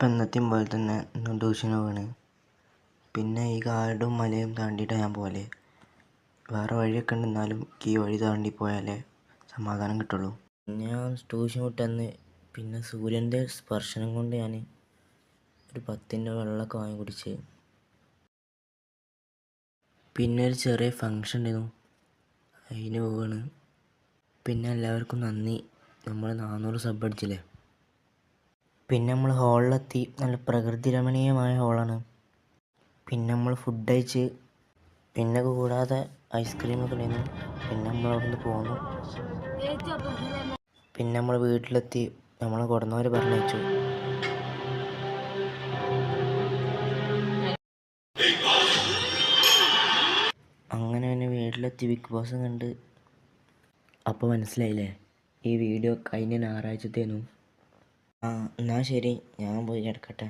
അപ്പം എന്നത്തെയും പോലെ തന്നെ ഇന്നും ട്യൂഷന് പോവാണ്. പിന്നെ ഈ കാടും മലയും താണ്ടിയിട്ടാണ് ഞാൻ പോലെ. വേറെ വഴിയൊക്കെ ഉണ്ട്, എന്നാലും ഈ വഴി താണ്ടി പോയാലേ സമാധാനം കിട്ടുള്ളൂ. ഞാൻ ട്യൂഷൻ വിട്ടന്ന് പിന്നെ സൂര്യൻ്റെ സ്പർശനം കൊണ്ട് ഞാൻ ഒരു 10ൻ്റെ വെള്ളമൊക്കെ വാങ്ങി കുടിച്ച്. പിന്നെ ഒരു ചെറിയ ഫങ്ഷൻ ഉണ്ടായിരുന്നു, അതിന് പോവാണ്. പിന്നെ എല്ലാവർക്കും നന്ദി, നമ്മൾ 400 സബ് അടിച്ചില്ലേ. പിന്നെ നമ്മൾ ഹാളിലെത്തി, നല്ല പ്രകൃതി രമണീയമായ ഹാളാണ്. പിന്നെ നമ്മൾ ഫുഡ് കഴിച്ച്, പിന്നെ കൂടാതെ ഐസ്ക്രീമൊക്കെ ഉണ്ടായിരുന്നു. പിന്നെ നമ്മൾ അവിടെ നിന്ന് പോന്നു. പിന്നെ നമ്മൾ വീട്ടിലെത്തി, നമ്മളെ കൊടുന്നവർ പറഞ്ഞയച്ചു. അങ്ങനെ തന്നെ വീട്ടിലെത്തി ബിഗ് ബോസ് കണ്ട്. അപ്പോൾ മനസ്സിലായില്ലേ, ഈ വീഡിയോ കഴിഞ്ഞ ഞായറാഴ്ചത്തേനു. എന്നാൽ ശരി, ഞാൻ പോയി കിടക്കട്ടെ.